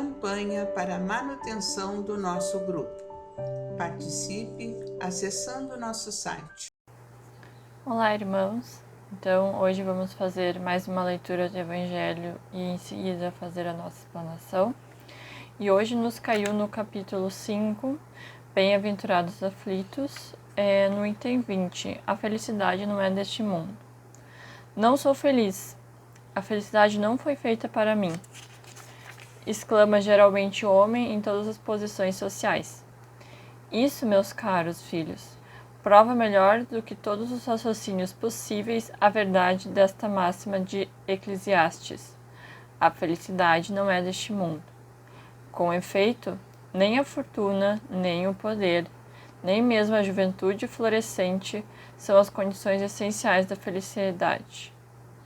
campanha para a manutenção do nosso grupo. Participe acessando nosso site. Olá, irmãos! Então, hoje vamos fazer mais uma leitura do Evangelho e em seguida fazer a nossa explanação. E hoje nos caiu no capítulo 5, Bem-aventurados aflitos, no item 20, a felicidade não é deste mundo. Não sou feliz, a felicidade não foi feita para mim, exclama geralmente o homem em todas as posições sociais. Isso, meus caros filhos, prova melhor do que todos os raciocínios possíveis a verdade desta máxima de Eclesiastes. A felicidade não é deste mundo. Com efeito, nem a fortuna, nem o poder, nem mesmo a juventude florescente são as condições essenciais da felicidade.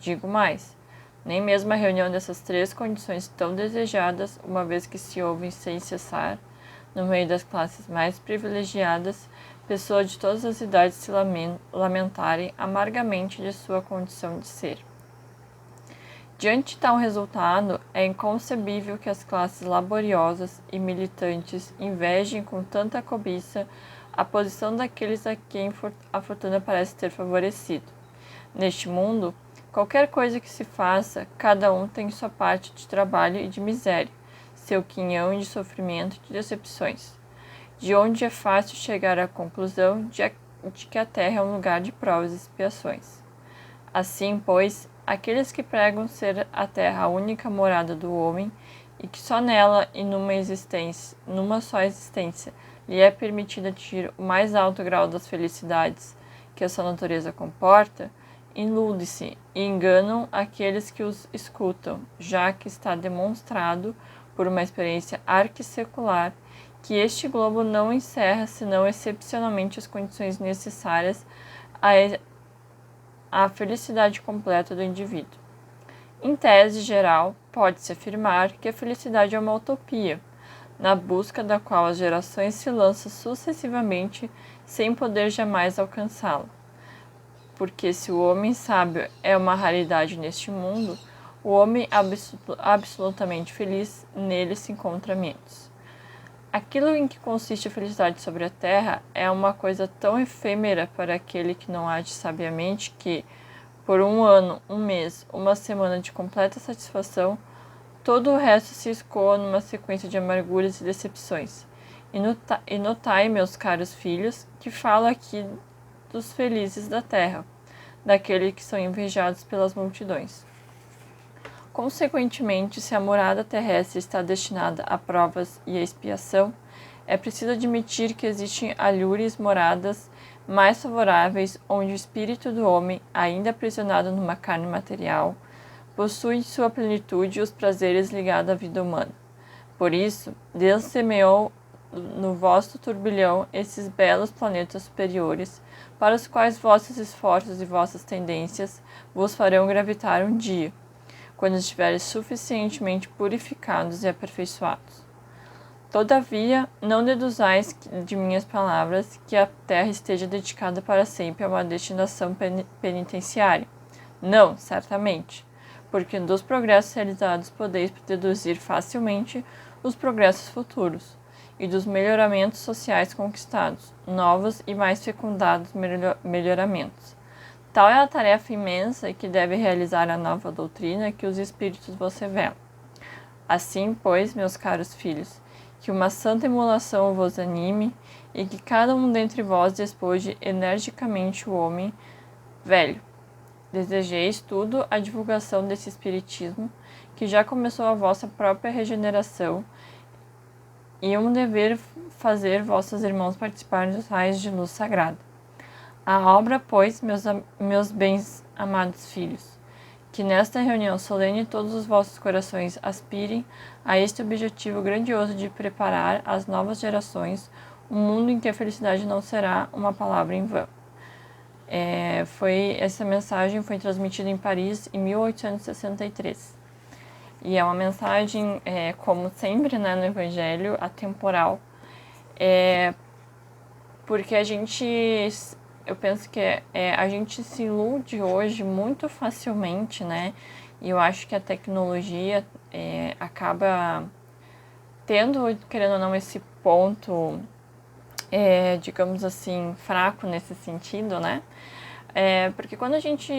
Digo mais, nem mesmo a reunião dessas três condições tão desejadas, uma vez que se ouvem sem cessar, no meio das classes mais privilegiadas, pessoas de todas as idades se lamentarem amargamente de sua condição de ser. Diante de tal resultado, é inconcebível que as classes laboriosas e militantes invejem com tanta cobiça a posição daqueles a quem a fortuna parece ter favorecido. Neste mundo, qualquer coisa que se faça, cada um tem sua parte de trabalho e de miséria, seu quinhão de sofrimento e de decepções, de onde é fácil chegar à conclusão de que a terra é um lugar de provas e expiações. Assim, pois, aqueles que pregam ser a terra a única morada do homem e que só nela e numa só existência, lhe é permitido atingir o mais alto grau das felicidades que a sua natureza comporta, ilude-se e enganam aqueles que os escutam, já que está demonstrado por uma experiência arquissecular que este globo não encerra senão excepcionalmente as condições necessárias à felicidade completa do indivíduo. Em tese geral, pode-se afirmar que a felicidade é uma utopia, na busca da qual as gerações se lançam sucessivamente sem poder jamais alcançá-la. Porque se o homem sábio é uma raridade neste mundo, o homem absolutamente feliz nele se encontra menos. Aquilo em que consiste a felicidade sobre a terra é uma coisa tão efêmera para aquele que não age sabiamente que, por um ano, um mês, uma semana de completa satisfação, todo o resto se escoa numa sequência de amarguras e decepções. E notai, meus caros filhos, que falo aqui dos felizes da terra, daqueles que são invejados pelas multidões. Consequentemente, se a morada terrestre está destinada a provas e a expiação, é preciso admitir que existem alhures moradas mais favoráveis onde o espírito do homem, ainda aprisionado numa carne material, possui em sua plenitude os prazeres ligados à vida humana. Por isso, Deus semeou no vosso turbilhão esses belos planetas superiores, para os quais vossos esforços e vossas tendências vos farão gravitar um dia, quando estiveres suficientemente purificados e aperfeiçoados. Todavia, não deduzais de minhas palavras que a terra esteja dedicada para sempre a uma destinação penitenciária. Não, certamente, porque dos progressos realizados podeis deduzir facilmente os progressos futuros, e dos melhoramentos sociais conquistados, novos e mais fecundados melhoramentos. Tal é a tarefa imensa que deve realizar a nova doutrina que os Espíritos vos revelam. Assim, pois, meus caros filhos, que uma santa emulação vos anime e que cada um dentre vós despoje energicamente o homem velho. Desejeis tudo a divulgação desse Espiritismo, que já começou a vossa própria regeneração, e um dever fazer vossos irmãos participar dos raios de luz sagrada. A obra, pois, meus bens amados filhos, que nesta reunião solene todos os vossos corações aspirem a este objetivo grandioso de preparar às novas gerações um mundo em que a felicidade não será uma palavra em vão. Essa mensagem foi transmitida em Paris em 1863. E é uma mensagem, como sempre, né, no Evangelho, atemporal, porque eu penso que a gente se ilude hoje muito facilmente, né, e eu acho que a tecnologia acaba tendo, querendo ou não, esse ponto, digamos assim, fraco nesse sentido, né? Porque quando a gente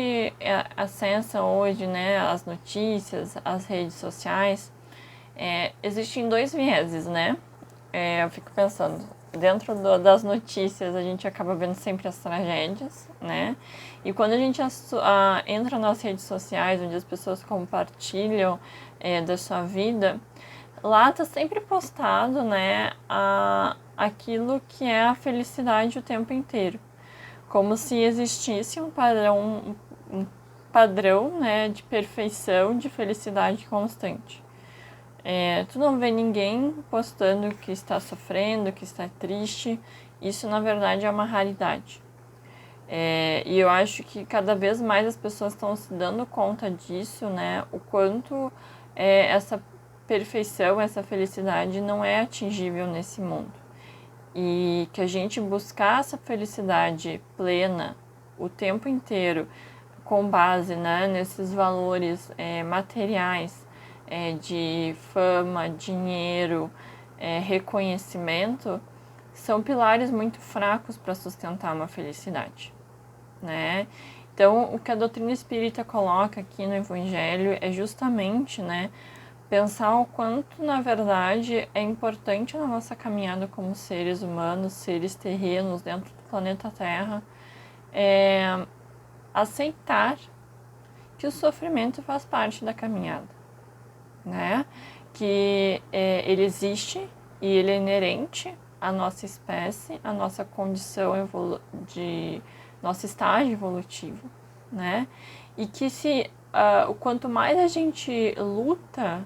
acessa hoje, né, as notícias, as redes sociais, existem dois vieses, né? Eu fico pensando, dentro das notícias a gente acaba vendo sempre as tragédias, né? E quando a gente entra nas redes sociais, onde as pessoas compartilham da sua vida, lá tá sempre postado, né, aquilo que é a felicidade o tempo inteiro. Como se existisse um padrão, né, de perfeição, de felicidade constante. Tu não vê ninguém postando que está sofrendo, que está triste. Isso, na verdade, é uma raridade. E eu acho que cada vez mais as pessoas estão se dando conta disso, né? O quanto essa perfeição, essa felicidade não é atingível nesse mundo. E que a gente buscar essa felicidade plena o tempo inteiro, com base, né, nesses valores materiais, de fama, dinheiro, reconhecimento, são pilares muito fracos para sustentar uma felicidade, né? Então, o que a doutrina espírita coloca aqui no Evangelho é justamente, né, pensar o quanto, na verdade, é importante na nossa caminhada como seres humanos, seres terrenos dentro do planeta Terra, aceitar que o sofrimento faz parte da caminhada, né? Que ele existe e ele é inerente à nossa espécie, à nossa condição nosso estágio evolutivo, né? E que o quanto mais a gente luta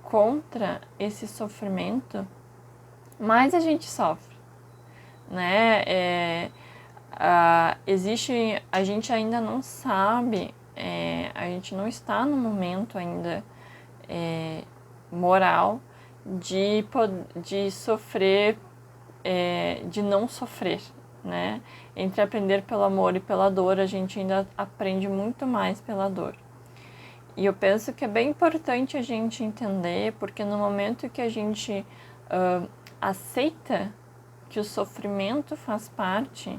contra esse sofrimento, mais a gente sofre, né? A gente ainda não sabe, a gente não está no momento ainda moral de sofrer, de não sofrer, né? Entre aprender pelo amor e pela dor, a gente ainda aprende muito mais pela dor. E eu penso que é bem importante a gente entender, porque no momento que a gente aceita que o sofrimento faz parte,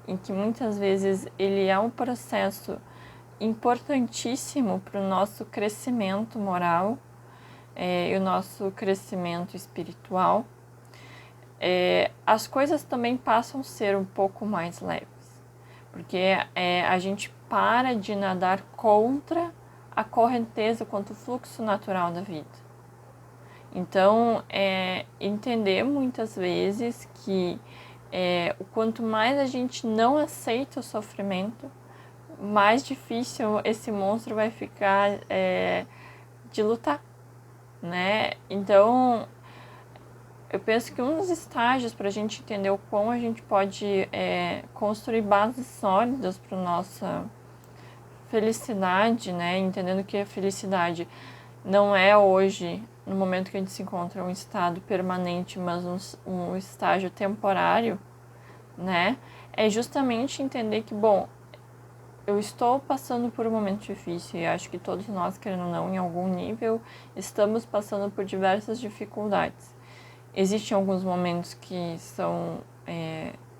e que muitas vezes ele é um processo importantíssimo para o nosso crescimento moral e o nosso crescimento espiritual, as coisas também passam a ser um pouco mais leves, porque a gente para de nadar contra a correnteza, quanto o fluxo natural da vida. Então, entender muitas vezes que o quanto mais a gente não aceita o sofrimento, mais difícil esse monstro vai ficar de lutar, né? Então, eu penso que um dos estágios para a gente entender o quão a gente pode construir bases sólidas para a nossa felicidade, né? Entendendo que a felicidade não é hoje, no momento que a gente se encontra, um estado permanente, mas um estágio temporário, né? É justamente entender que, bom, eu estou passando por um momento difícil e acho que todos nós, querendo ou não, em algum nível, estamos passando por diversas dificuldades. Existem alguns momentos que são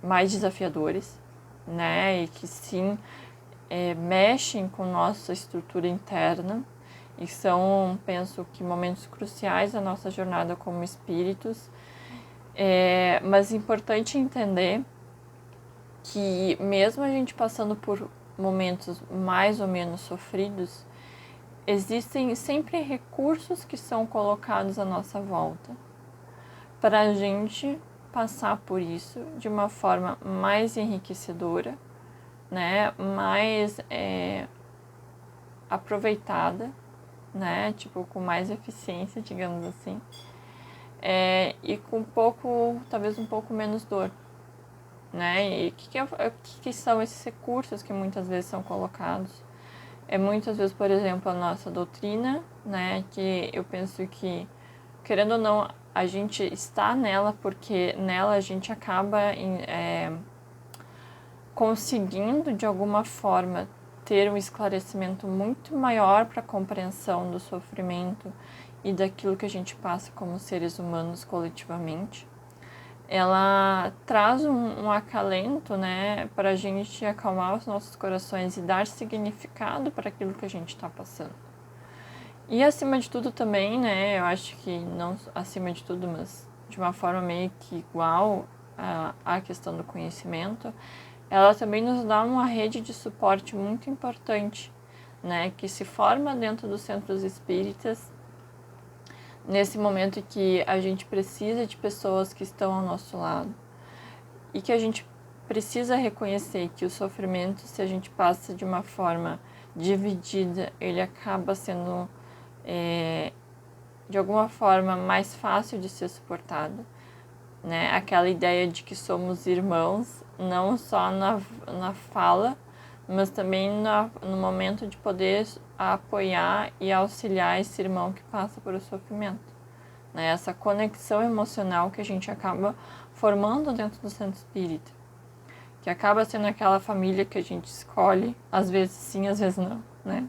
mais desafiadores, né? E que sim, mexem com nossa estrutura interna e são, penso que, momentos cruciais da nossa jornada como espíritos. Mas é importante entender que mesmo a gente passando por momentos mais ou menos sofridos, existem sempre recursos que são colocados à nossa volta para a gente passar por isso de uma forma mais enriquecedora, né, mais aproveitada, né, tipo, com mais eficiência, digamos assim, e com talvez um pouco menos dor, né? E o que são esses recursos que muitas vezes são colocados? Muitas vezes, por exemplo, a nossa doutrina, né, que eu penso que, querendo ou não, a gente está nela porque nela a gente acaba conseguindo, de alguma forma, ter um esclarecimento muito maior para a compreensão do sofrimento e daquilo que a gente passa como seres humanos coletivamente, ela traz um acalento, né, para a gente acalmar os nossos corações e dar significado para aquilo que a gente está passando. E acima de tudo também, né, eu acho que não acima de tudo, mas de uma forma meio que igual à questão do conhecimento, ela também nos dá uma rede de suporte muito importante, né, que se forma dentro dos centros espíritas, nesse momento que a gente precisa de pessoas que estão ao nosso lado e que a gente precisa reconhecer que o sofrimento, se a gente passa de uma forma dividida, ele acaba sendo de alguma forma mais fácil de ser suportado, né? Aquela ideia de que somos irmãos, não só na fala, mas também no momento de poder apoiar e auxiliar esse irmão que passa por o sofrimento, né? Essa conexão emocional que a gente acaba formando dentro do centro espírita, que acaba sendo aquela família que a gente escolhe, às vezes sim, às vezes não, né?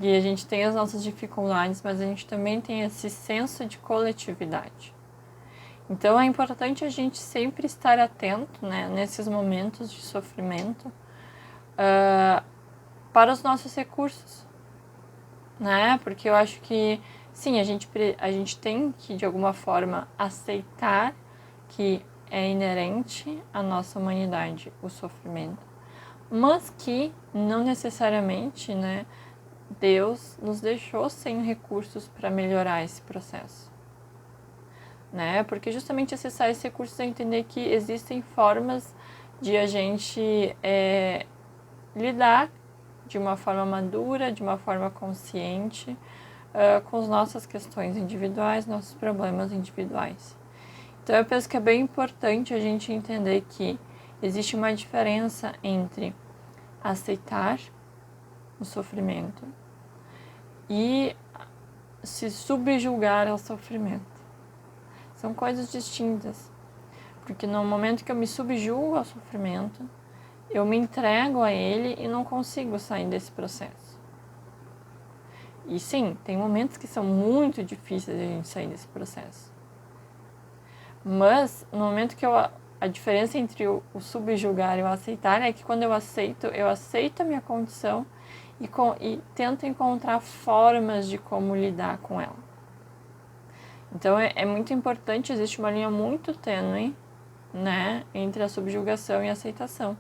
E a gente tem as nossas dificuldades, mas a gente também tem esse senso de coletividade. Então é importante a gente sempre estar atento, né, nesses momentos de sofrimento, para os nossos recursos, né? Porque eu acho que, sim, a gente tem que, de alguma forma, aceitar que é inerente à nossa humanidade o sofrimento, mas que não necessariamente, né, Deus nos deixou sem recursos para melhorar esse processo, né? Porque justamente acessar esses recursos é entender que existem formas de a gente lidar de uma forma madura, de uma forma consciente, com as nossas questões individuais, nossos problemas individuais. Então eu penso que é bem importante a gente entender que existe uma diferença entre aceitar o sofrimento e se subjugar ao sofrimento. São coisas distintas, porque no momento que eu me subjugo ao sofrimento, eu me entrego a ele e não consigo sair desse processo. E sim, tem momentos que são muito difíceis de a gente sair desse processo. Mas no momento que a diferença entre o subjugar e o aceitar é que quando eu aceito a minha condição e tento encontrar formas de como lidar com ela. Então é muito importante, existe uma linha muito tênue, né, entre a subjugação e a aceitação.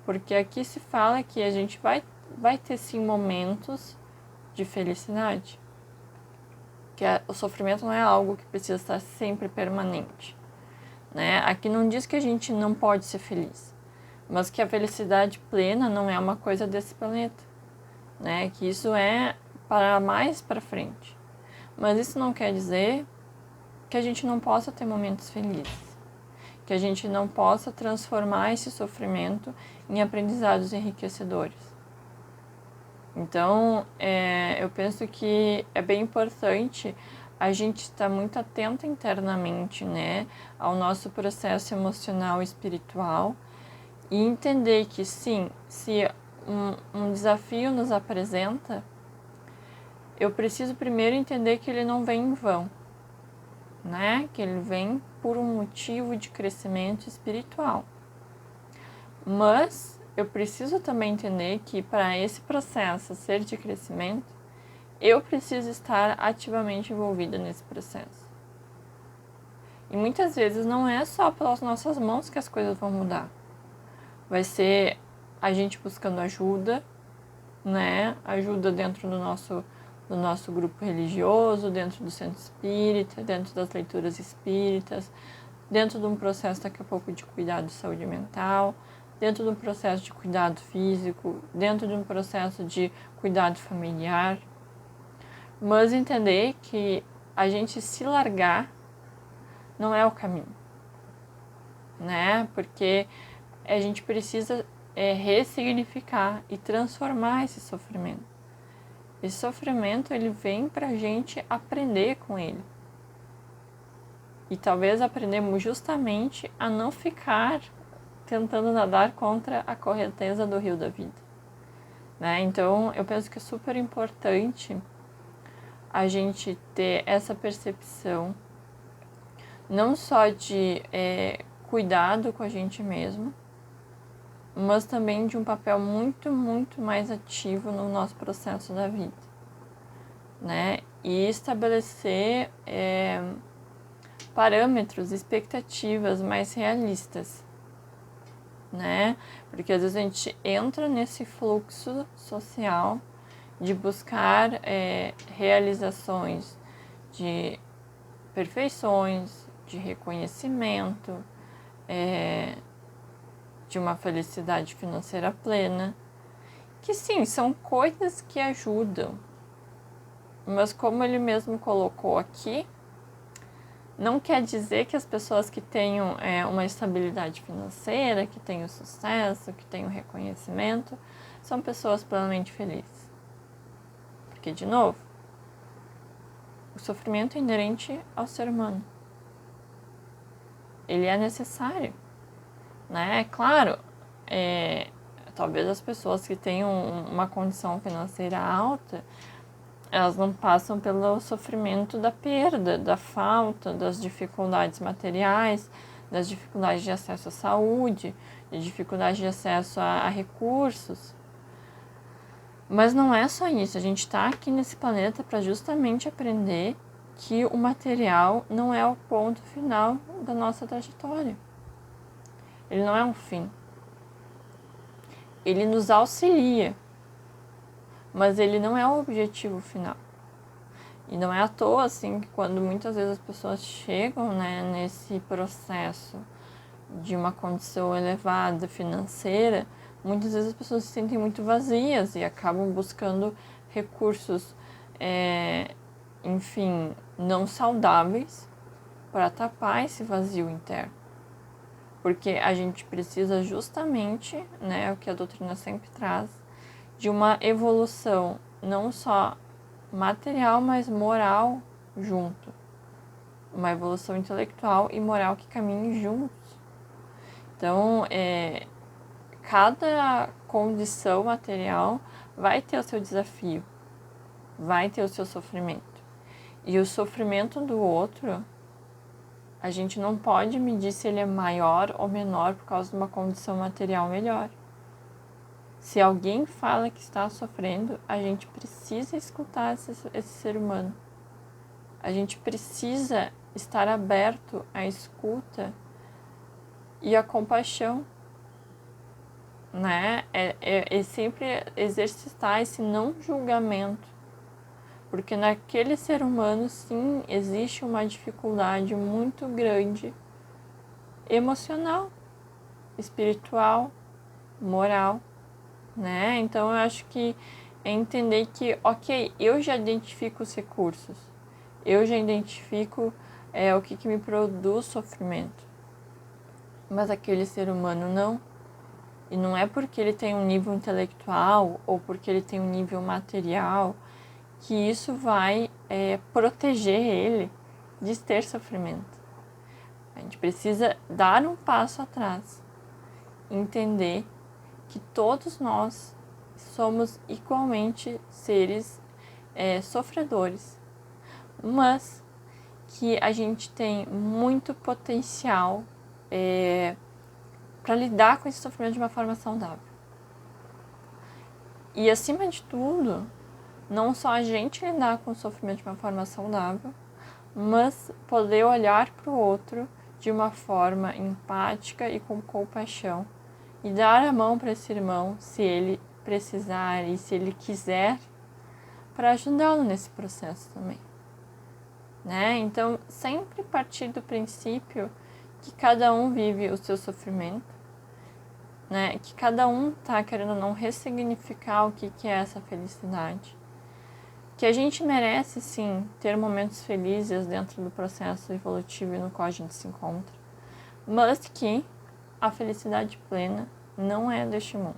Porque aqui se fala que a gente vai ter sim momentos de felicidade. Que o sofrimento não é algo que precisa estar sempre permanente, né? Aqui não diz que a gente não pode ser feliz, mas que a felicidade plena não é uma coisa desse planeta, né? Que isso é para mais para frente. Mas isso não quer dizer que a gente não possa ter momentos felizes, que a gente não possa transformar esse sofrimento em aprendizados enriquecedores. Então, eu penso que é bem importante a gente estar muito atento internamente, né, ao nosso processo emocional e espiritual e entender que, sim, se um desafio nos apresenta, eu preciso primeiro entender que ele não vem em vão, né, que ele vem por um motivo de crescimento espiritual. Mas eu preciso também entender que para esse processo ser de crescimento, eu preciso estar ativamente envolvida nesse processo. E muitas vezes não é só pelas nossas mãos que as coisas vão mudar. Vai ser a gente buscando ajuda, né? Ajuda dentro do nosso grupo religioso, dentro do centro espírita, dentro das leituras espíritas, dentro de um processo daqui a pouco de cuidado de saúde mental, dentro de um processo de cuidado físico, dentro de um processo de cuidado familiar. Mas entender que a gente se largar não é o caminho, né? Porque a gente precisa ressignificar e transformar esse sofrimento. Esse sofrimento, ele vem pra gente aprender com ele. E talvez aprendemos justamente a não ficar tentando nadar contra a correnteza do rio da vida, né? Então, eu penso que é super importante a gente ter essa percepção não só de cuidado com a gente mesmo, mas também de um papel muito, muito mais ativo no nosso processo da vida, né? E estabelecer parâmetros, expectativas mais realistas, né? Porque às vezes a gente entra nesse fluxo social de buscar realizações de perfeições, de reconhecimento, de uma felicidade financeira plena, que sim, são coisas que ajudam, mas como ele mesmo colocou aqui, não quer dizer que as pessoas que tenham uma estabilidade financeira, que tenham sucesso, que tenham reconhecimento, são pessoas plenamente felizes. Porque, de novo, o sofrimento é inerente ao ser humano. Ele é necessário, né? Claro, talvez as pessoas que tenham uma condição financeira alta, elas não passam pelo sofrimento da perda, da falta, das dificuldades materiais, das dificuldades de acesso à saúde, de dificuldade de acesso a recursos. Mas não é só isso, a gente está aqui nesse planeta para justamente aprender que o material não é o ponto final da nossa trajetória. Ele não é um fim. Ele nos auxilia, mas ele não é o objetivo final. E não é à toa, assim, que quando muitas vezes as pessoas chegam, né, nesse processo de uma condição elevada financeira, muitas vezes as pessoas se sentem muito vazias e acabam buscando recursos, enfim, não saudáveis para tapar esse vazio interno. Porque a gente precisa justamente, né, o que a doutrina sempre traz, de uma evolução não só material, mas moral junto. Uma evolução intelectual e moral que caminhem juntos. Então, cada condição material vai ter o seu desafio, vai ter o seu sofrimento. E o sofrimento do outro, a gente não pode medir se ele é maior ou menor por causa de uma condição material melhor. Se alguém fala que está sofrendo, a gente precisa escutar esse ser humano. A gente precisa estar aberto à escuta e à compaixão, né? É sempre exercitar esse não julgamento. Porque naquele ser humano, sim, existe uma dificuldade muito grande emocional, espiritual, moral, né? Então eu acho que é entender que, ok, eu já identifico os recursos, eu já identifico o que me produz sofrimento, mas aquele ser humano não. E não é porque ele tem um nível intelectual ou porque ele tem um nível material que isso vai proteger ele de ter sofrimento. A gente precisa dar um passo atrás, entender que todos nós somos igualmente seres sofredores, mas que a gente tem muito potencial para lidar com esse sofrimento de uma forma saudável. E acima de tudo, não só a gente lidar com o sofrimento de uma forma saudável, mas poder olhar para o outro de uma forma empática e com compaixão e dar a mão para esse irmão se ele precisar e se ele quiser, para ajudá-lo nesse processo também, né? Então, sempre partir do princípio que cada um vive o seu sofrimento, né? Que cada um está querendo não ressignificar o que é essa felicidade. Que a gente merece, sim, ter momentos felizes dentro do processo evolutivo no qual a gente se encontra, mas que a felicidade plena não é deste mundo.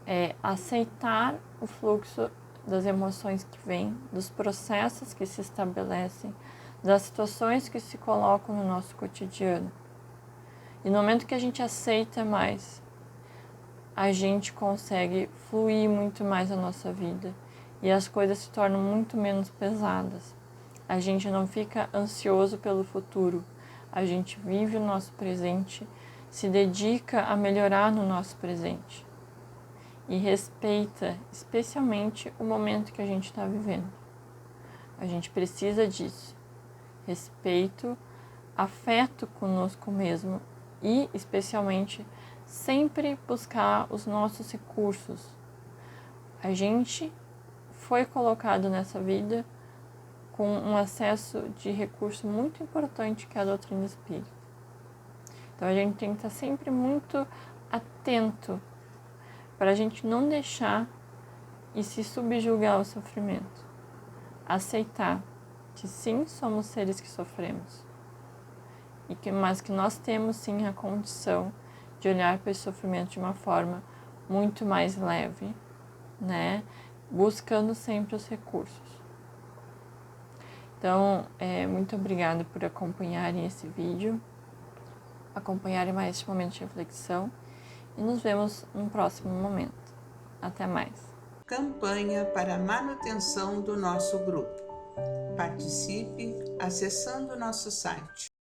É aceitar o fluxo das emoções que vêm, dos processos que se estabelecem, das situações que se colocam no nosso cotidiano. E no momento que a gente aceita mais, a gente consegue fluir muito mais a nossa vida e as coisas se tornam muito menos pesadas. A gente não fica ansioso pelo futuro, a gente vive o nosso presente, se dedica a melhorar no nosso presente e respeita especialmente o momento que a gente está vivendo. A gente precisa disso. Respeito, afeto conosco mesmo e, especialmente, sempre buscar os nossos recursos. A gente foi colocado nessa vida com um acesso de recurso muito importante que é a doutrina espírita. Então a gente tem que estar sempre muito atento para a gente não deixar e se subjugar ao sofrimento. Aceitar que sim, somos seres que sofremos, mas que nós temos sim a condição de olhar para esse sofrimento de uma forma muito mais leve, né? Buscando sempre os recursos. Então, muito obrigada por acompanharem esse vídeo, acompanharem mais este momento de reflexão e nos vemos no próximo momento. Até mais. Campanha para a manutenção do nosso grupo. Participe acessando nosso site